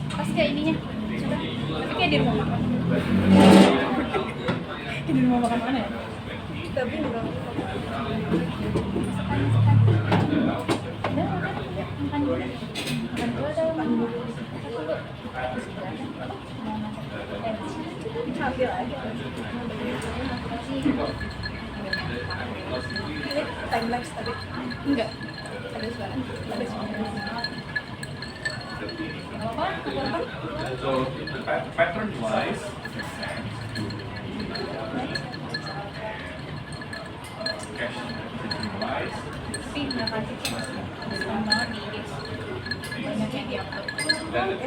Pas kayak ininya sudah, tapi kayak di rumah makan. Di rumah makan mana ya? Tapi enggak. Udah, makan dulu. Makan dulu ada makan dulu. Sambil aja. Ini time lapse tadi. Enggak. Ada suara. Ada suara. Apa? So pattern wise, cash wise, Tapi nggak kasih tips. Senang banget di IG. Banyak yang diupload. dan itu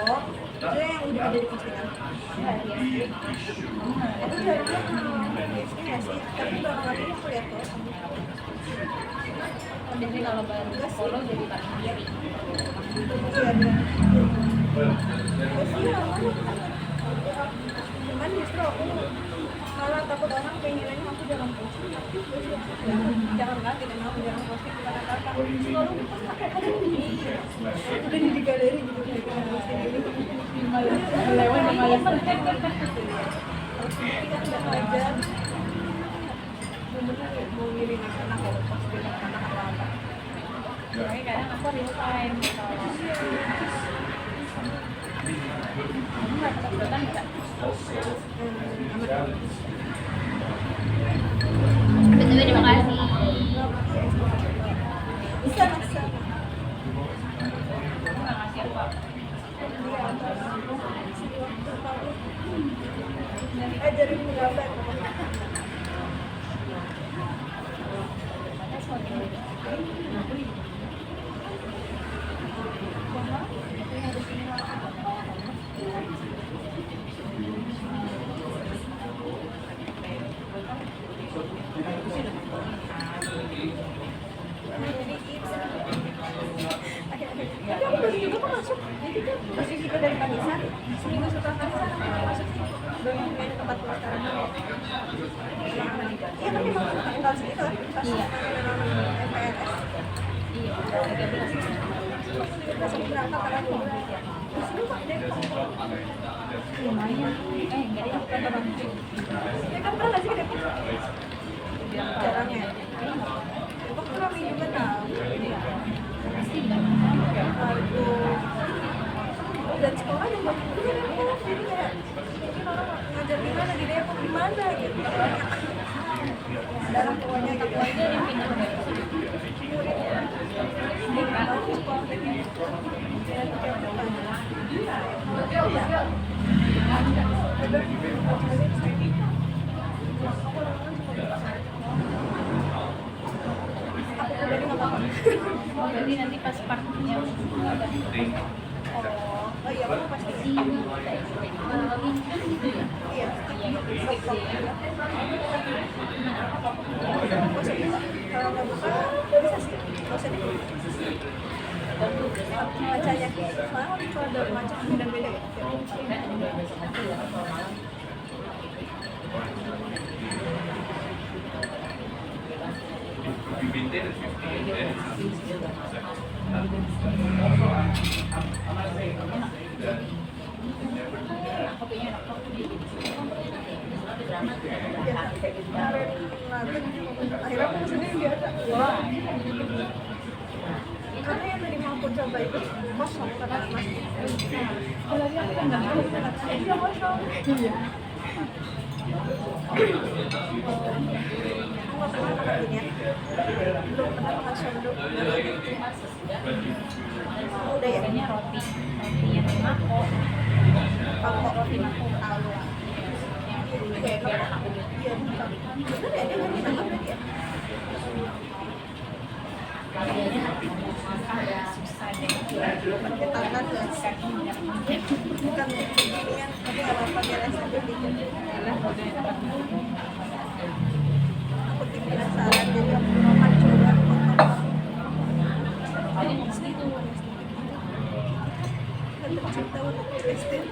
Oh, itu yang udah ada di postingan. issue. Itu jadinya ini nggak sih? Tapi belakangan ini aku lihat tuh. Biasanya kalau baru follow jadi paling diri. Iya benar. Cuman justru aku malah takut orang kayak ngiranya aku jarang posting. Jangan lah, tidak mau jarang posting karena kata selalu udah di galeri gitu kayak posting ini malah lewat malah kita tidak ngajar bener-bener mau ngirim anak kalau posting anak apa-apa. Makanya kadang aku real time kalau kamu nggak takut-takutan nggak? Betul, terima kasih. Bisa bisa. Kamu nggak ngasih apa? Ajarin menggambar. Tapi aku baru juga kok masuk. Jadi kan masih juga dari Kamisan. Seminggu setelah Kamisan aku masuk sini. Baru main ke tempat gue sekarang. Iya kan memang tinggal segitu kan. Pas MPLS. Iya, 13. Pas aku berangkat karena gue disuruh Pak Dek. Lumayan. Enggak deh, kan orang Ya kan pernah nggak sih ke Depok? Jarang ya. Depok tuh ramai juga tau. pasti banyak. Aduh. Dan sekolah juga juga Depok. Jadi kayak mungkin orang ngajar di mana di Depok di mana gitu. Dalam pokoknya gitu. Itu yang pindah ke Depok. Oh, berarti nanti pas partnya Oh iya, aku pasti gitu ya. iya. Kalau nggak buka, bisa sih. Nggak usah deh. Macanya, soalnya kalau ada macam beda-beda ya. If you maintain at 50, then Kopinya enak kok. Ya, kemarin lagu, akhirnya aku sendiri biasa. Wah, Karena yang tadi mau aku coba itu kosong karena masih. kalau dia aku kan nggak tahu. Iya kosong. Iya. Aku nggak pernah makan ini ya. Belum pernah makan sondo. Udah ya. Biasanya roti yang mako. Kalau Roti mako tahu lah. kayak enak. Iya, bener ya, dia nggak ditangkap lagi ya? Ada susah deh. Pakai tangan tuh. Bukan beginian, tapi nggak apa-apa, beres aja dikit. Aku tim penasaran, jadi aku mau coba Segitu. tercipta untuk testing.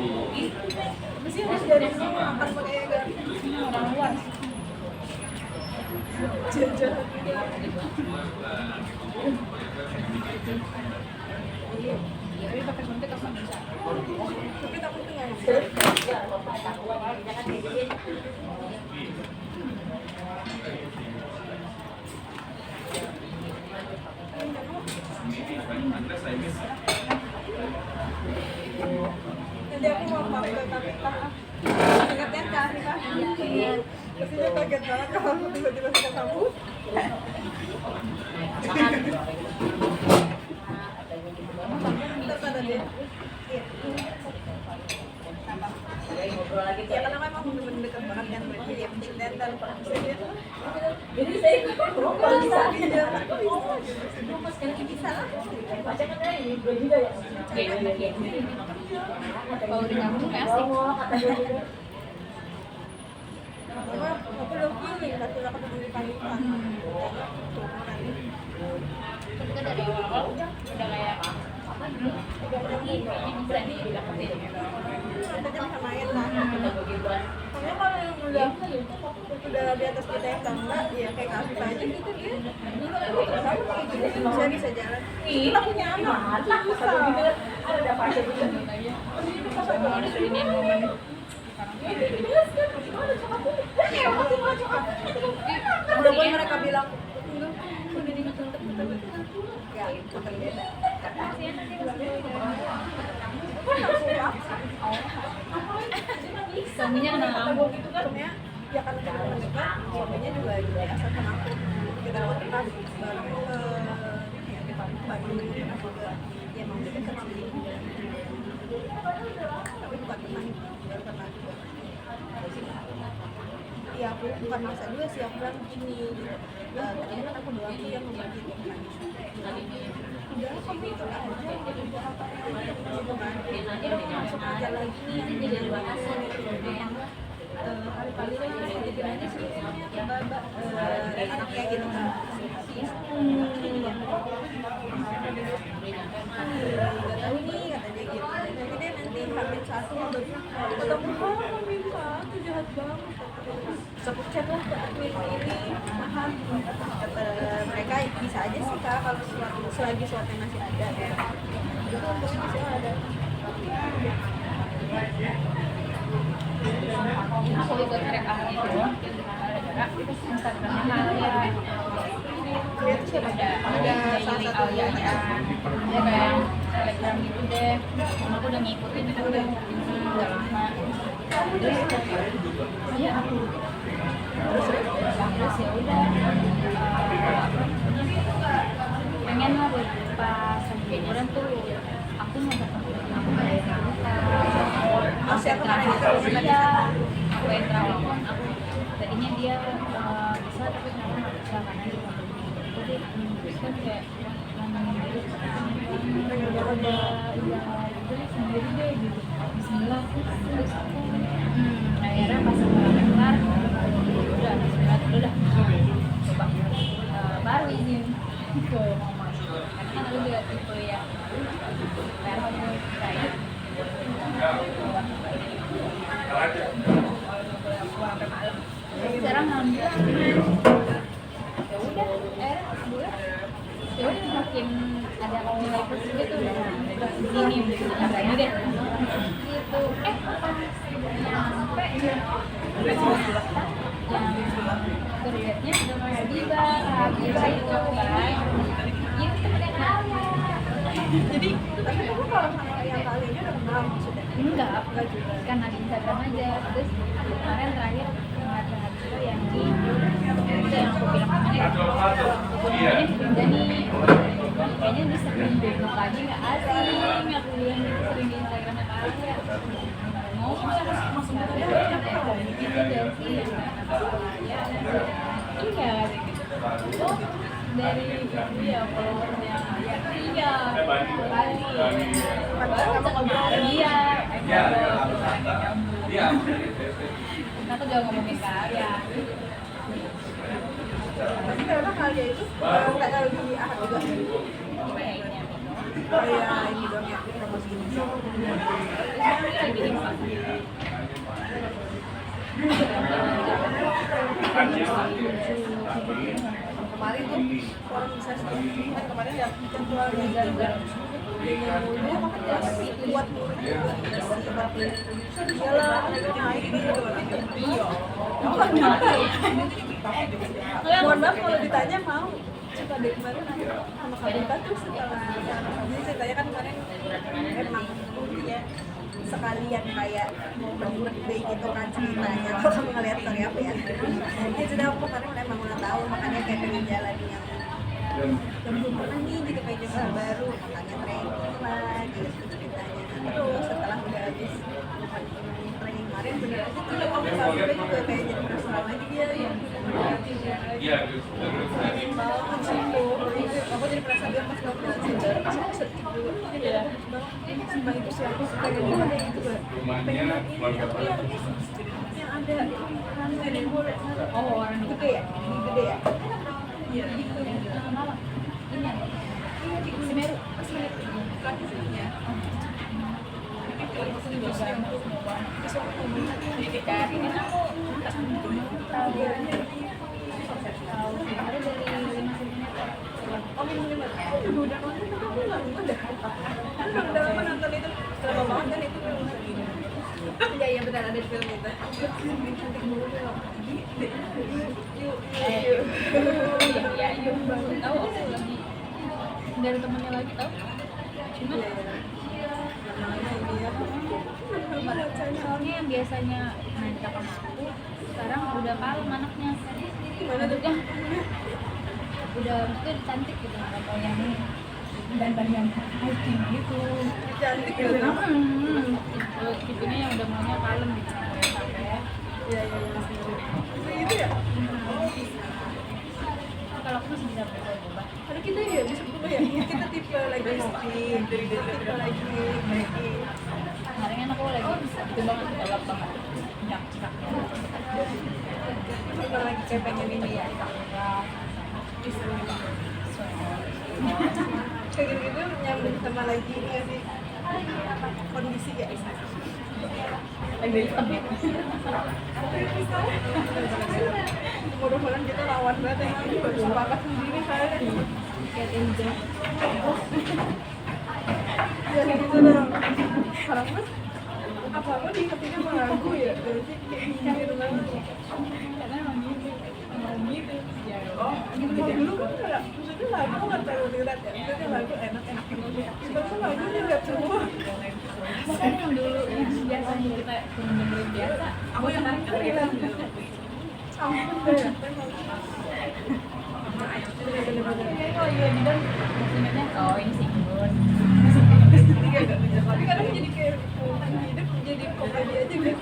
Mesti Terus dari sini makan pakai garam. orang luar. jajan. Tapi pakai suntik apa bisa? Tapi takutnya nggak bisa. Unless I miss it. Nanti aku mau pakai tapi ingatnya ke Afifah. Terus dia kaget banget kalau aku tiba-tiba suka kamu. Terus ada dia. Iya. Ya karena memang bener-bener dekat banget kan berarti dia mencintai dan bisa dia. Jadi saya lupa bisa. Bisa lah. Baca kan ada ini gue juga ya. Kalau udah nyambung kayak asik. Mama, aku udah feeling tapi aku ketemu di Palembang. Tapi kan dari awal udah kayak ini kayaknya bisa didapetin. Kita sama Ayat lah. Karena kalau yang udah di atas kita yang bangga, ya kayak Kak Afifah aja gitu dia. Sama kayak gitu bisa jalan. Kita punya anak, bisa. Ada pasien juga. Mau ini momen Walaupun mereka bilang enggak, udah dihitung ya makan beda. suaminya kenal Suaminya ya kan teman dekat, suaminya juga asal sama aku. Kita kontak baru ya di Bandung juga ya mau dekat sih. Tapi bukan teman, baru kenal juga. Iya, aku bukan masa juga sih, aku bilang gini tadi kan aku doang tuh yang membagi Tuhan. Udah, kamu itu aja gitu kan. Nanti dong masuk aja lagi nih, yang jadi bahasa yang kali-kali kan jadi aja sih anaknya gitu kan. Gak tahu nih kata dia gitu. Nanti hamil satu baru ketemu hamil satu jahat banget. Aku chat lah ke admin ini, mahal. Kata mereka bisa aja sih kak kalau selagi slotnya masih ada ya. Itu untungnya masih ada. aku ikut rekam itu gara-gara Instagramnya Alia Dia tuh siapa? ada salah Yuli satu Alia ya dia kayak Telegram gitu deh aku udah ngikutin itu udah lama terus ya aku terus ya udah pengen lah pas liburan tuh aku mau ketemu aku dari Masih aku kemarin itu iya aku yang terawang aku tadinya dia bisa tapi kenapa nggak bisa karena di jadi terus kan kayak ada ya jadi sendiri deh gitu Bismillah terus aku akhirnya pas aku kelar udah Bismillah udah coba baru izin ke mama karena kan aku juga tipe ya kayak aku kayak sekarang alhamdulillah ya udah sebulan ya udah makin ada nilai plus gitu udah sini katanya deh gitu sampai yang kerjanya Habibah itu kan itu temennya Alia jadi tapi kamu kalau sama yang kali ini udah kenal maksudnya? enggak juga kan ada Instagram aja terus kemarin terakhir ada juga yang di itu yang aku bilang kemarin aku namanya pindah nih kayaknya dia sering bengok lagi nggak asing aku bilang gitu sering di Instagramnya Alia mau masuk ada gitu dan sih ya iya oh dari ya followersnya ya iya iya Iya. aku juga ngomongin ke Arya Tapi ternyata kali itu nggak tahu di Ahad juga. kayaknya Oh iya ini dong ya promosi ini. lagi di mana kemarin tuh orang bisa kan kemarin ya jadwalnya gara-gara dia mulu buat murid iyalah naik gitu iya mohon maaf kalau ditanya mau coba deh kemarin sama Kabita tuh setelah jadi ceritanya kan kemarin emang ya sekalian kayak mau birthday gitu kan ceritanya kalau kamu ngeliat story apa ya sudah aku kemarin emang ulang tahun makanya kayak pengen jalan yang belum pernah nih gitu kayak jalan baru makanya training lah gitu ceritanya terus setelah udah habis training kemarin bener aja tuh aku sampai juga kayak jadi personal lagi dia pengen banget sih aku jadi perasaan dia pas kamu bilang sejarah pas aku sedih dulu ya sama itu sih aku suka gitu ada gitu kan pengen ini tapi yang ada swimming pool orang gede ya gede ya iya gitu malam ini Semeru ya udah lama nonton itu lama banget kan itu iya benar ada di film itu cantik mulu yuk tahu aku lagi dari temennya lagi tahu cuman soalnya yang biasanya main sama aku sekarang udah kalem anaknya gimana tuh kan udah mungkin cantik gitu nggak tahu yang dan yang hiking gitu cantik gitu tipenya yang udah maunya kalem gitu sampai iya itu ya kalau aku masih bisa berubah ada kita ya bisa berubah ya kita tipe lagi ngopi tipe lagi baking kemarin kan aku lagi itu banget galak banget cak tipe lagi kayak pengen ini ya kayak gitu nyambung sama lagi ini ya sih kondisi ya lagi hitam ya mudah-mudahan kita lawan banget ya ini baru sepakat sendiri saya kayak tinja ya gitu dong sekarang mas apa-apa diingetinnya sama lagu ya berarti kayak gitu banget karena emang gitu ya gitu dulu kan enggak maksudnya lagu nggak terlalu berat ya maksudnya lagu enak-enak sekarang lagu berat semua makanya yang dulu yang biasanya kita dengerin biasa aku yang hilang ampun deh bener-bener oh iya dan maksudnya oh ini singgun tapi kadang jadi kayak hidup jadi komedi aja gitu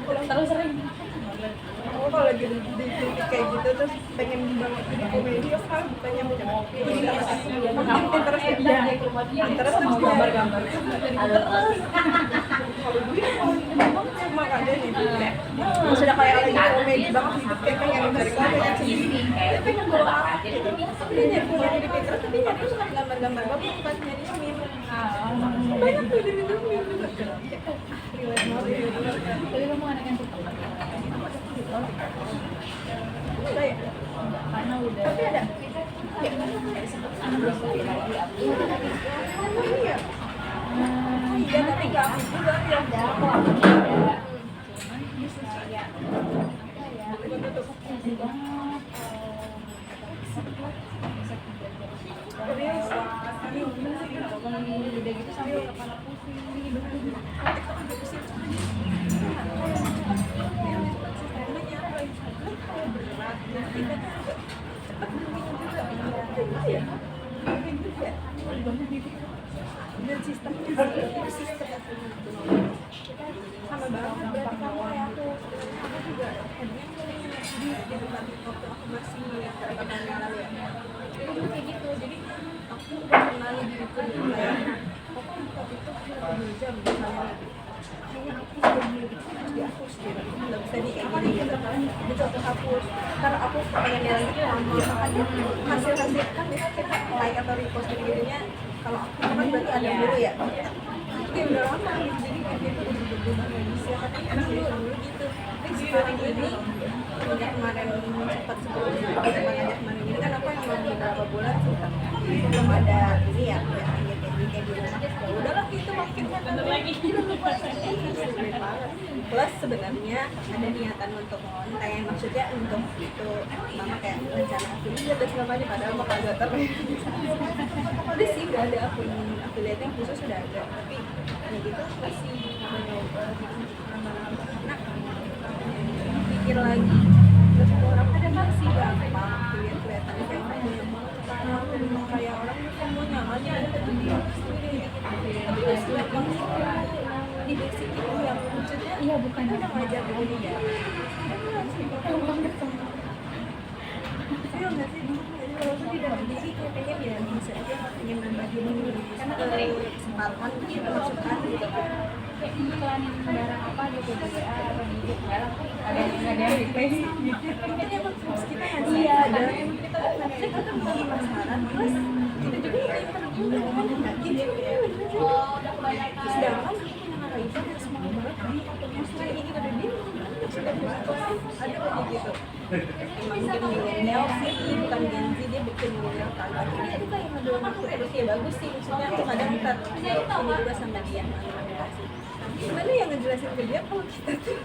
terus sering aku kalau lagi di kayak gitu terus pengen banget jadi komedi aku kan bukannya mau terus ya terus mau gambar-gambar kalau duit cuma ada nih sudah kayak lagi komedi banget hidup kayak pengen pengen sendiri tapi pengen bawa apa gitu tapi dia nyari di Pinterest tapi nyari suka gambar-gambar bagus bukan nyari meme banyak tuh di meme tapi kamu anak yang suka udah ya karena udah tapi ada iya iya tapi nggak aktif juga ya cuman bisa ya masih banget serius udah gitu sampai kepala pusing dan sistemnya sama banget berarti kamu kayak aku juga di depan waktu aku masih beberapa tahun yang lalu ya jadi dulu kayak gitu jadi aku udah kenal diriku kayak aku buka TikTok 2 jam misalnya kayaknya aku sudah harus dihapus gitu nggak bisa di kayak gini gitu kan itu aku hapus karena aku pengen jalan itu lama makanya hasil-hasil kan bisa kita like atau repost gitu-gitunya kalau aku kan berarti ada dulu ya itu udah lama gitu jadi kayak gitu udah berubah lagi sih tapi emang dulu gitu tapi sekarang ini semenjak kemarin sempat sebelum kita ngajak kemarin ini kan aku emang beberapa bulan sempat belum ada ini ya kayak di rumah ya udahlah gitu makin lagi plus sebenarnya ada niatan untuk konten maksudnya untuk itu mama kayak rencana affiliate dan segala macam padahal mah kagak ada sih nggak ada akun affiliate yang khusus sudah ada tapi ya gitu masih karena pikir lagi terus orang ada masih gampang affiliate kelihatannya kayak banyak banget memang kayak orang semua namanya ada tapi dia sendiri tapi nggak gampang di basic itu yang maksudnya Iya bukan. udah ngajar begini ya feel nggak sih kalau tuh di dalam diri kayak pengen ya bisa aja pengen nambahin kesempatan gitu masukan gitu Kayak iklanin barang apa gitu di WA atau di YouTube ada yang replay gitu. kan emang terus kita ngasih ada kita kan bukan penasaran plus kita juga yang juga kan gitu sedangkan aku punya kakak itu yang semangat banget di maksudnya ini gitu dia sudah ada kayak gitu emang mungkin milenial sih bukan Gen Z dia bikin milenial kan akhirnya itu kayak ngedorong aku terus ya bagus sih maksudnya aku kadang ntar ini juga sama dia gimana yang ngejelasin ke dia kalau kita tuh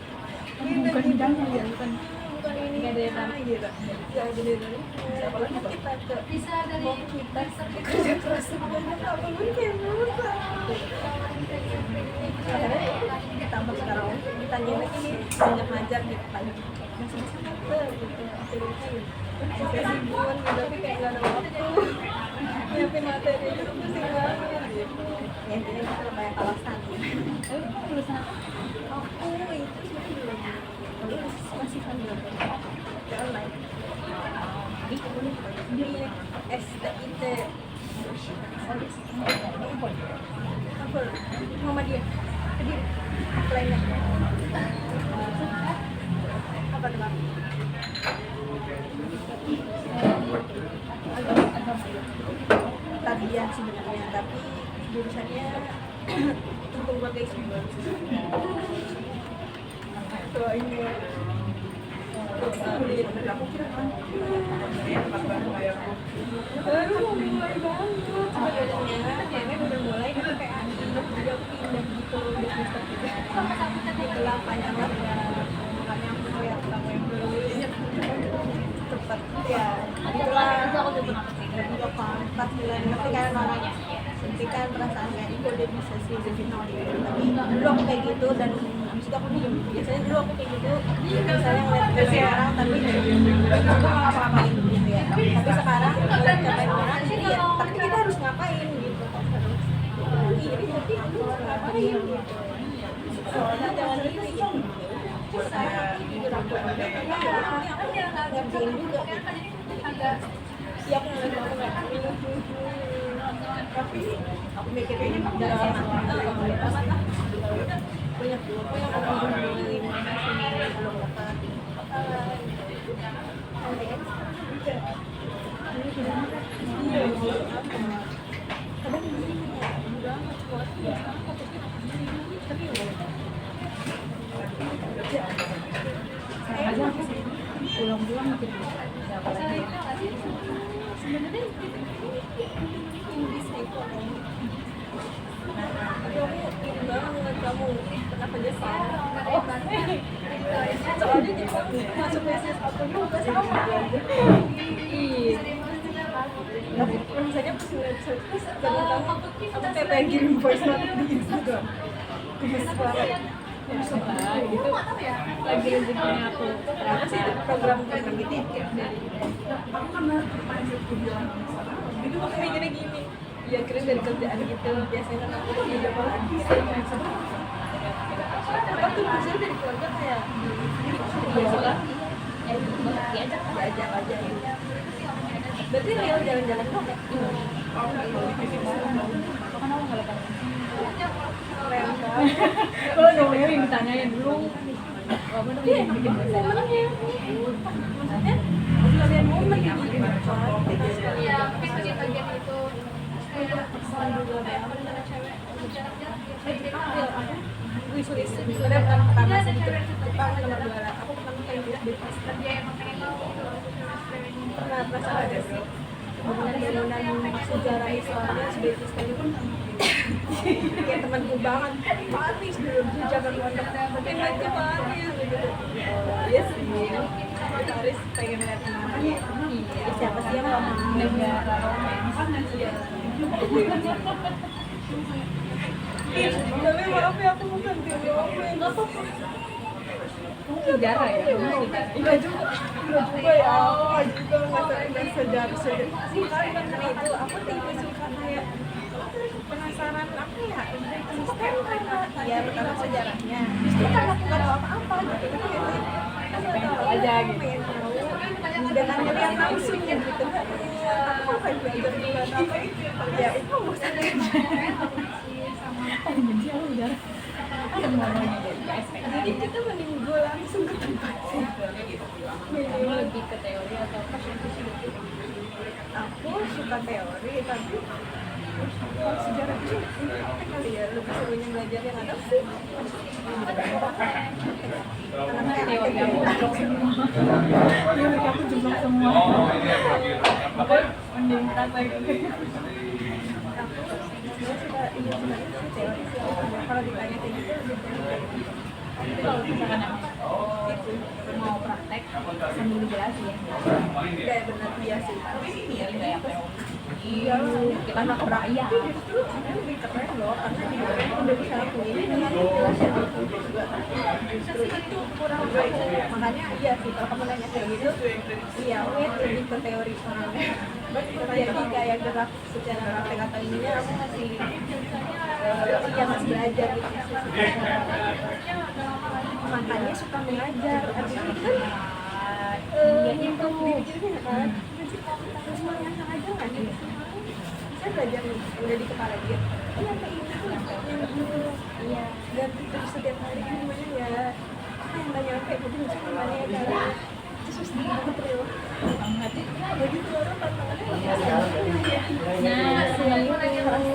Bukan bidangnya ya, bukan ini nggak ada yang tahu. gitu nggak ada yang apalagi kita ke mau kita kerja keras sebenarnya apapun kayak murah akhirnya ditambah sekarang ditanya lagi nih banyak ngajar gitu tanya masih bisa nggak gitu akhirnya saya sibuk tapi kayak nggak ada waktu nyiapin materi itu pusing banget gitu ya intinya kita banyak alasan Lulusan apa? aku itu sebenarnya belum masih kan belum ke online di STIT apa Muhammadiyah Kediri lainnya apa tuh Bang? Agama tarbiyah sebenarnya tapi jurusannya hukum keluarga Islam tuh ini aku kira kan baru mulai banget sebenarnya udah mulai tapi kayak jadi aku pindah gitu di semester 3 di kelas panjang lah makanya aku lihat kamu yang lulus cepet ya itulah aku udah pernah pas bulan ngerti kan namanya suntikan perasaan kayak itu udah bisa sih jadi tapi dulu aku kayak gitu dan abis itu aku diem biasanya dulu aku kayak gitu misalnya ngeliat orang tapi aku nggak ngapa-ngapain gitu ya tapi sekarang ngeliat ngapain orang ya tapi kita harus ngapain gitu jadi tapi aku harus ngapain gitu soalnya jangan gitu saya jujur aku ini aku ngerjain juga iya aku ngeliat aku nggak tapi aku mikirnya udah banyak lah banyak juga kok yang aku beli belum dapat kadang ini udah tapi pulang-pulang mikir siapa lagi sebenarnya English ekonomi tapi aku ingin banget kamu pernah kerja soalnya jadi masuk bisnis apa juga sih kamu rasanya pas ngeliat service dan kamu kayak pengen kirim voice note di Instagram gitu lagi rezekinya aku apa sih program gitu ya aku karena itu aku mikirnya gini ya keren dari kerjaan gitu biasanya kan aku kerja apa lagi apa tuh hasil dari keluarga kayak biasa lah diajak aja gitu berarti real jalan-jalan doang ya? Kan aku nggak lepas. Keren kan? Kalau nomornya yang ditanyain dulu apa namanya yang bikin maksudnya kalian momen gitu iya mungkin bagian itu pesan juga aku dengan cewek aku isu-isu sebenarnya bukan pertama sih itu Jepang nomor 2 aku pertama kayak gitu penasaran gak sih bangunan sejarah Islamnya sebaik sekalipun kayak temanku banget Paris dulu di Jakarta Pondok mungkin itu Paris gitu. Iya sih Paris pengen lihat namanya siapa sih yang mau negara romans. tapi maaf ya aku bukan tim romans Sejarah ya. enggak juga ya nggak sejarah karena itu aku tipe suka kayak penasaran apa ya konsisten karena ya pertama sejarahnya justru kan aku nggak tahu apa-apa gitu pengen tahu aja gitu pengen tahu dengan ngeliat langsungnya gitu aku kan belajar juga apa ya itu maksudnya jadi kita mending gue langsung ke tempatnya Kamu lebih ke teori atau praktis gitu? aku suka teori tapi kalau sejarah itu praktek kali ya lebih serunya belajar yang ada sih Teori kamu jumlah semua. Teori kamu jumlah semua. Apa? Mending praktek. Gue suka iya sebenarnya sih teori sih kalau ditanya kayak gitu lebih teori Tapi kalau misalkan gitu mau praktek sambil dijelasin. kayak benar iya sih Iya, kayak teori. iya Kita nggak kebayang. itu justru lebih keren loh karena di luar udah bisa lakuin dengan penjelasan juga justru itu kurang baik makanya iya sih kalau kamu nanya kayak gitu iya wait lebih ke teori soalnya jadi kayak gerak secara praktek atau ininya aku masih iya masih belajar gitu makanya suka mengajar abis itu kan improve diri gitu kan semua yang aja kan saya belajar nih udah di kepala dia iya kayak ini tuh yang dulu iya dan terus setiap hari gimana ya yang banyak kayak gitu gimana ya cara terus banget real begitu orang tantangannya Nah, selalu makanya aku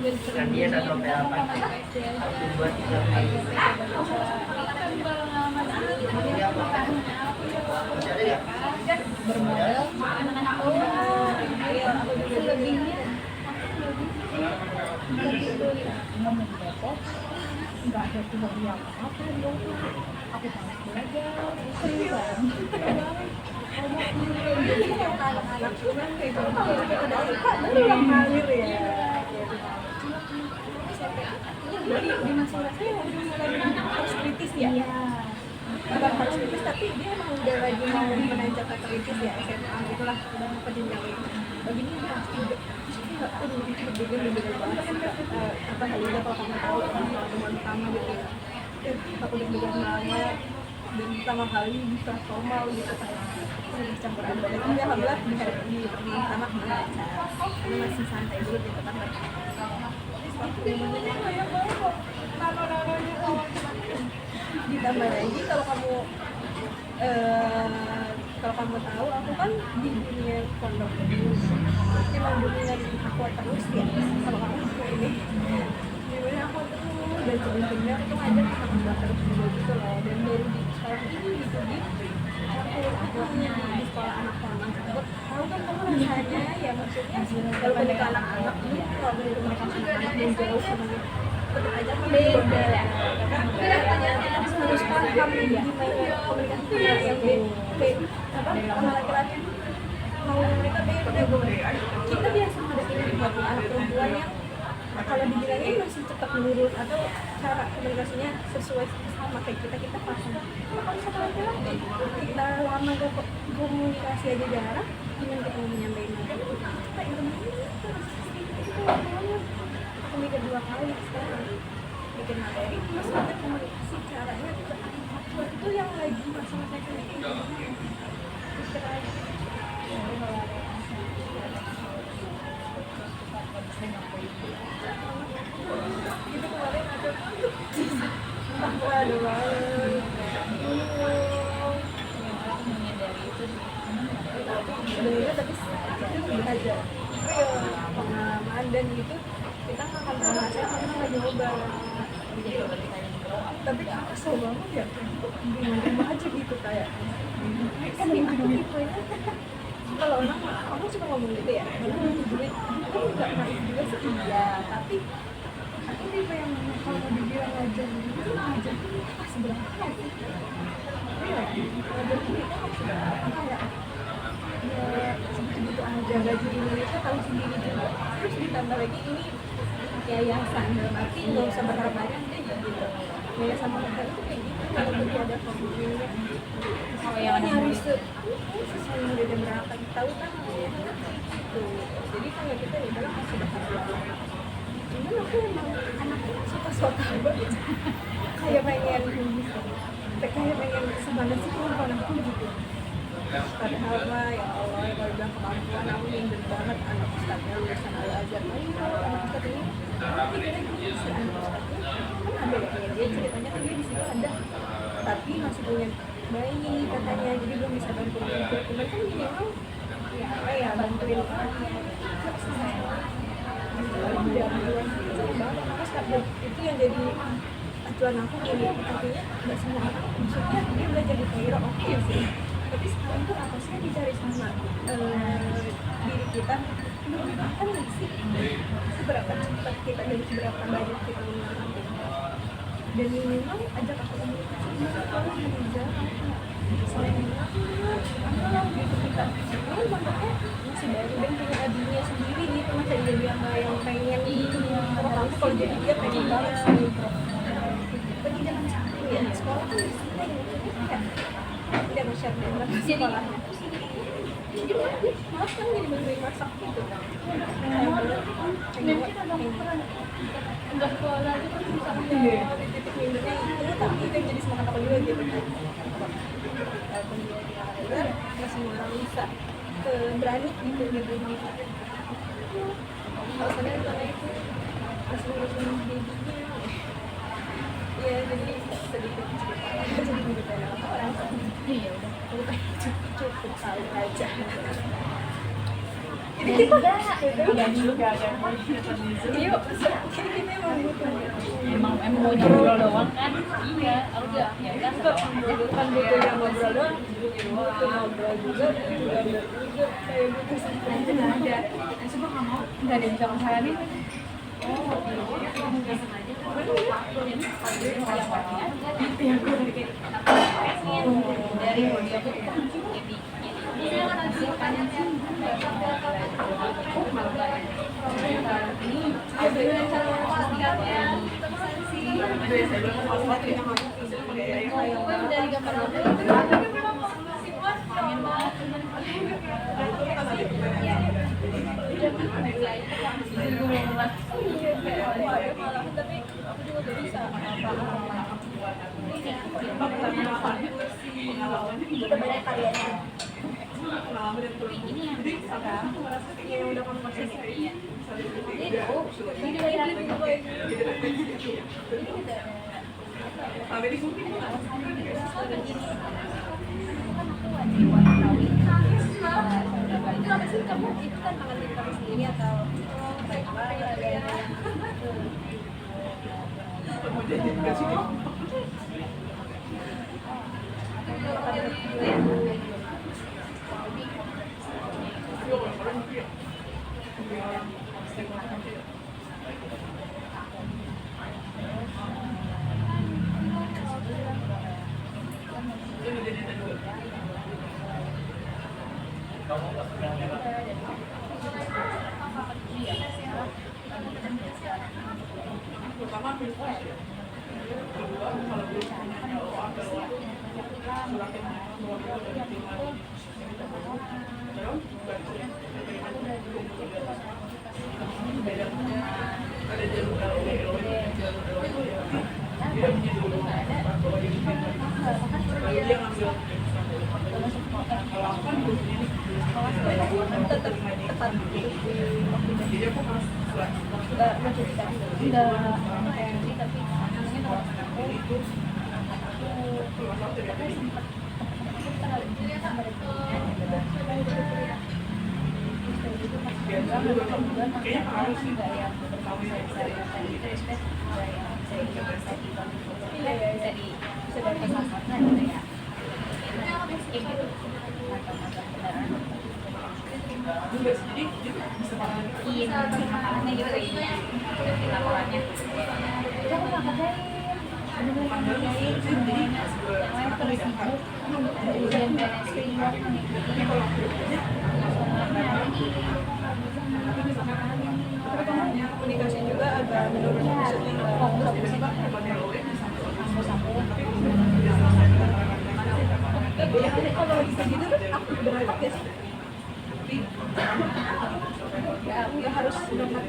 juga sering buat bermodal anak-anak selebihnya mau di Depok nggak ada teori apa-apa di Depok aku harus belajar seriusan anak-anak cuman kayak gitu udah suka udah ngalir ya di masa saya udah mulai harus kritis ya bukan harus kritis tapi dia emang udah lagi mau menanjak ke kritis ya SMA gitulah udah mau ke jenjang itu begini kelas 3 terus kayak berbeda banget apa hal ini kalau kamu tahu teman pertama gitu ya aku udah beda banget dan pertama kali bisa formal gitu kayak campur aduk tapi alhamdulillah di hari pertama ini masih santai dulu gitu kan ditambah lagi kalau kamu tahu aku kan di dunia pondok emang dominan aku terus ya kalau kamu ini dimana aku terus dan sebenarnya aku ngajar sama terus juga gitu loh dan baru di sekolah ini gitu aku di sekolah anak formal tersebut tahu kan kamu rasanya ya maksudnya kalau mereka anak-anak ini kalau mereka anak-anak dan jauh semuanya tetap aja beda kita harus paham gimana komunikasi yang beda apa sama laki-laki mau mereka beda kita biasa ngadepin anak perempuan yang kalau dibilangin masih cepat menurut atau cara komunikasinya sesuai sama kayak kita paham kalau misalkan laki-laki kita lama gak komunikasi aja jarang gimana kita mau menyampaikan kita ilmu aku mikir 2 kali sekarang bikin materi terus kita komunikasi caranya itu yang lagi masa-masa kayak gitu pikir aja gitu kemarin ada aku ada banget sebenarnya tapi itu aja real pengalaman dan gitu kita nggak akan pernah saya karena nggak nyoba tapi aku kesel banget ya gimana aja gitu kayak kan aku tipenya kalau orang cuma ngomong gitu ya, orang butuh duit, aku nggak naif juga sih, iya, tapi aku tipe yang kalau mau dibilang ngajar gitu, ngajar apa seberapa sih? Iya, ngajar kita nggak seberapa, kayak ya segitu-gitu aja, gaji di Indonesia tahu sendiri juga, terus ditambah lagi ini yayasan, dalam arti nggak usah berharap banyak deh gitu. Yayasan moneter itu kayak gitu, kalau ada komitmennya yang ada nyari sesuai yang udah berapa tahu kan gitu. Jadi kayak kita ya bilang masih berharap, cuman aku emang anaknya suka banget kayak pengen semangat sih kalau aku gitu. Padahal mah ya Allah, ya kalau bilang kemampuan aku minder banget anak ustadznya lulusan Al-Azhar. Kalau anak ustadz ini pikirnya gitu sih, anak ustadznya kan ada ya, dia ceritanya kan dia di situ ada, tapi masih punya bayi katanya, jadi belum bisa bantuin juga. Cuman kan minimal ya apa ya, bantuin itu yang jadi acuan aku gini, artinya nggak semua orang maksudnya dia belajar di Cairo oke sih, tapi sekarang tuh atasnya dicari sama diri kita, kan nggak sih seberapa cepat kita dan seberapa banyak kita mengalami, dan minimal ajak aku komunikasi kalau Haniza selain apalah gitu kita ini bentuknya masih baru dan punya adiknya sendiri gitu, masa dia bilang yang pengen gitu, kalau kamu kalau jadi dia pengen banget sih gitu, tapi jangan sampai ya sekolah kan di sini kayak tidak nge-share dengan sekolahnya gimana sih, malas kan jadi bantuin masak gitu, udah sekolah aja kan bisa di titik mindernya itu, tapi itu yang jadi semangat aku juga gitu kan, nggak semua orang bisa berani gitu ngebunuh alasannya karena itu masih ngurusin babynya ya, jadi sedikit cerita jadi ngedetail orang iya udah cukup tahu aja. jadi kita yuk kita emang emang mau ngobrol doang kan, iya aku udah ya udah bukan butuh yang ngobrol doang, butuh ngobrol juga kayak butuh sentuhan ada. coba nggak mau nggak ada yang bisa ngesalahin dari dia tuh tapi aku juga gak bisa udah banyak karyanya ini yang sekarang yang udah kamu pakai kamu itu kan mengalir kamu sendiri atau makalahnya gitu kayaknya laporannya itu aku nggak kerjain bener-bener nggak kerjain semuanya yang lain terus sibuk ada ujian PNS framework komunikasi juga agak menurun maksudnya kalau bisa gitu aku berangkat ya sih nggak harus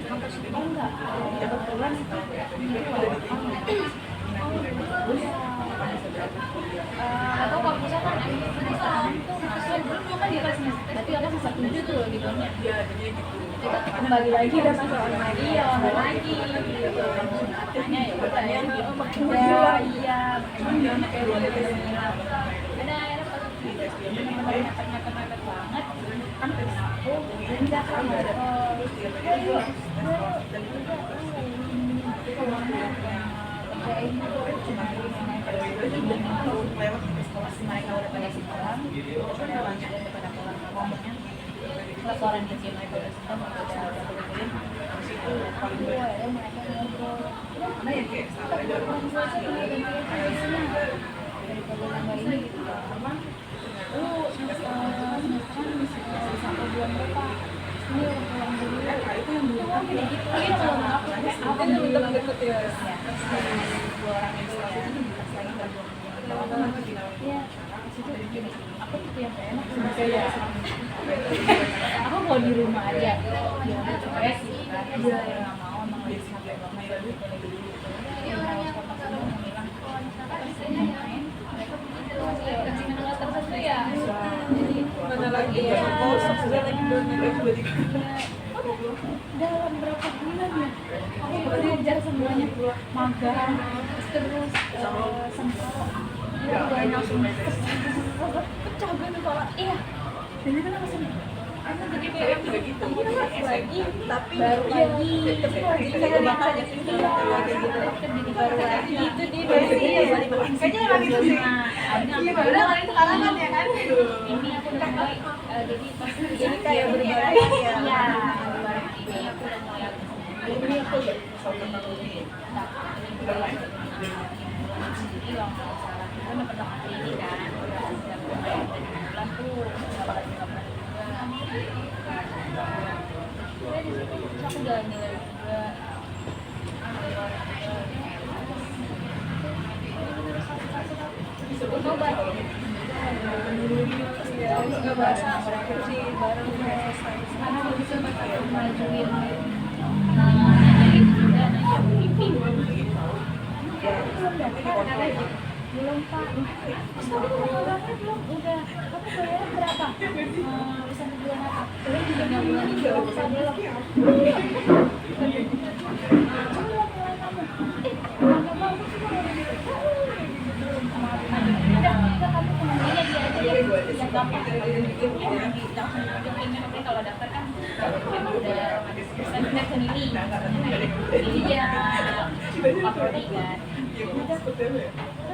kampus oh enggak kebetulan atau kalau misalkan kan dia kan semester berarti aku semester 7 tuh gitu kita kembali lagi udah masuk online lagi iya online lagi gitu makanya ya udah ya makin iya kayak boleh kesinilah ada bener-bener mepet banget sampai aku pindah ke mereka udah pada sekolah, udah pada pulang ngomongnya laporan kerja mereka udah semua udah kuliah itu aku ya mereka ngobrol dari program ini gitu lu semesteran sampai bulan berapa ini orang pulang dulu itu yang belum aku kayak gitu iya kalau aku temen-temen deket ya dua orang itu ya situ gini aku tuh yang enak kayak aku mau di rumah aja gimana cuek gitu kan dia nggak mau emang lagi sampai banget jadi orang yang bilang main kasih menengah tertentu ya jadi mana lagi ya sudah lagi dalam berapa bulan ya aku belajar semuanya magang terus sempro ya udah langsung pecah gue kepala iya dan itu langsung aku jadi kayak lagi tapi baru lagi tapi lagi kayak bakal ya sih jadi baru lagi itu dia kayaknya lagi tuh sih iya udah kali sekarang kan ya kan ini aku udah mulai jadi pas jadi kayak berubah iya ya ini aku udah mulai ini aku jadi kalau nggak salah kan dapat dapat ini kan bulan tuh nggak bakal juga terus aku udah nilai juga coba nggak bahasa kursi bareng selesai karena aku bisa majuin nanya itu juga nanya briefing belum pak orangnya belum udah kamu bayar berapa bisa bulan apa belum juga nggak bulan ini belum bisa belum nggak mau aku cuma udah kamu kemana dia aja ya yang gampang kalau daftar kan memang udah saya sendiri ini dia favorit kan terus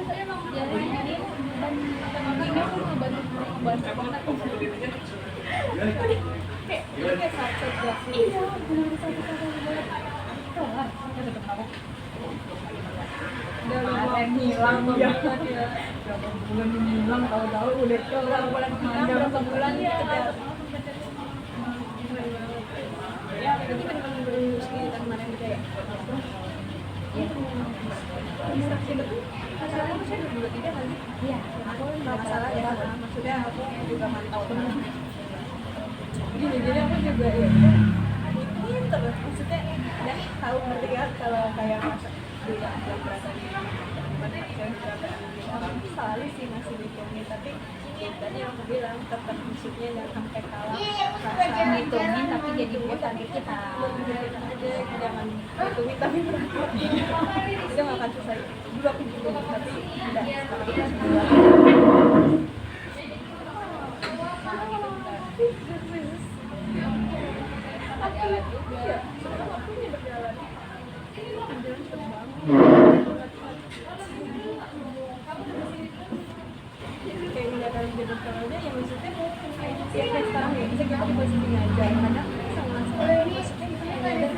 saya emang jalanin dan teman-teman aku ngebantu banget kayak satu iya benar satu banget kelar kita tetap aku udah lama hilang banget ya berapa bulan hilang tahu-tahu udah kelar berapa bulan ya ya jadi benar-benar berurus kita kemarin juga ya distraksi betul masalahnya maksudnya 2-3 kali iya aku nggak masalah ya maksudnya aku juga mantau jadi aku juga ya ini terus maksudnya ya tahu ngerti kan kalau kayak masa dia yang berasa di selalu sih masih bikin tapi tadi aku bilang tetap maksudnya jangan sampai kalah rasa ngitungin tapi jadi buat target kita aja jangan hitungin tapi berangkat itu nggak akan selesai dulu aku juga tapi tidak sekarang iya sekarang waktunya berjalan berjalan cepet banget kayak ngeliat orang jadi aja ya maksudnya ya kayak sekarang ya bisa kita di posisi ngajar kadang sama maksudnya kita ngajar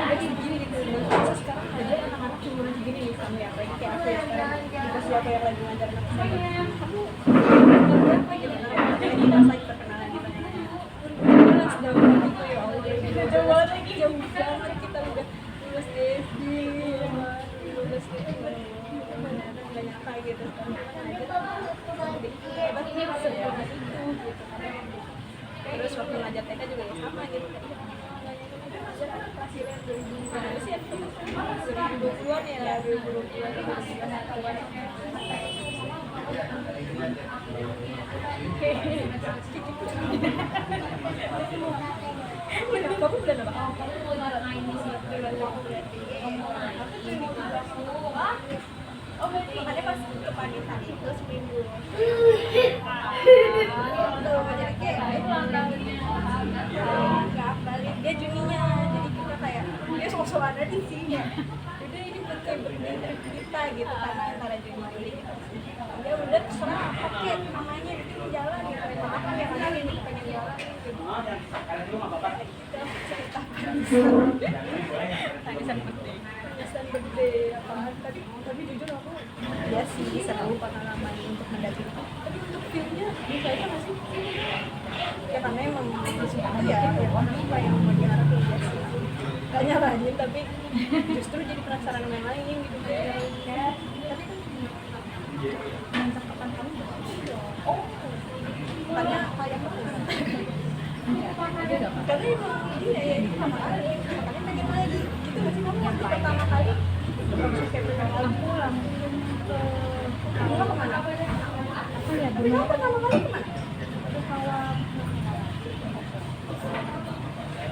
jadi begini gitu masa sekarang ngajar anak-anak cuma segini nih sama ya apalagi kayak aku ya sekarang di posisi aku yang lagi ngajar anak saya kamu berapa gitu anak-anak jadi kita lagi perkenalan gitu kan sejauh gitu ya Allah jauh banget lagi jauh banget kita udah lulus SD lulus gitu nggak nyangka gitu hebat nih sempurna itu gitu terus waktu ngajar TK juga ya sama gitu hasilnya 2020-an ya 2020-an kamu bulan apa? Makanya pas kepanitan itu seminggu jadi kayak nggak balik dia Juninya jadi kita kayak dia sok-sokan aja sih ya udah ini kayak berbeda kita gitu karena antara Juni gitu ya udah terserah apa kayak namanya bikin jalan gitu emang apa yang ada ini pengen jalan gitu kita ceritakan tangisan gede apaan tapi jujur aku ya sih seru pengalaman untuk mendaki tapi untuk filmnya bisa aja nggak sih ya karena emang di situ ya orang apa yang mau diharapin ya sih gak nyalahin tapi justru jadi penasaran yang lain gitu kan tapi kan mantap kapan kamu oh tanya kayak apa karena emang dia ya itu pertama kali makanya pengen lagi gitu nggak sih kamu waktu pertama kali langsung kayak pulang kamu kemana? Oh ya, tapi kamu pertama kali kemana? Ke Kawah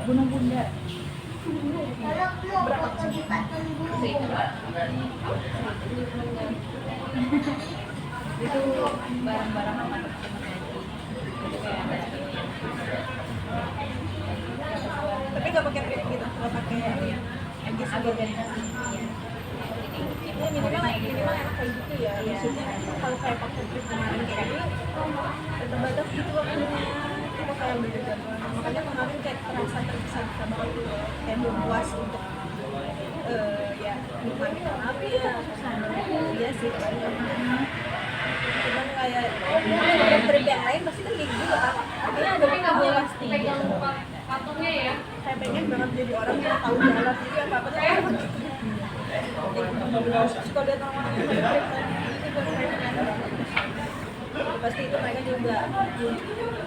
Gunung Bunda. Berapa sih? Itu barang-barang sama teman-teman tapi nggak pakai trip gitu, nggak pakai agis organisasi. Ya minimal enak kayak gitu ya. Maksudnya kalau kayak pakai trip kemarin kayak ini terbatas gitu waktunya. Kita kayak beda makanya kemarin kayak terasa tergesa-gesa banget gitu. Kayak belum puas untuk ya nikmati api ya. Iya sih cuman kayak trip yang lain pasti kan kayak gitu kan. Ini ada pasti patungnya ya. Saya pengen banget jadi orang yang tahu jalan jadi apa-apa tuh gitu. Suka lihat orang-orang yang ada trip kan itu buat saya pengen pasti itu mereka juga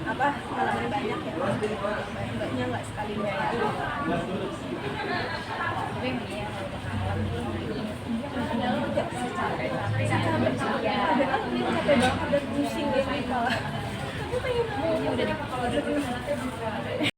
apa pengalaman banyak ya enggaknya nggak sekali dua kali Tapi iya capek banget dan pusing deh malah tapi pengen udah di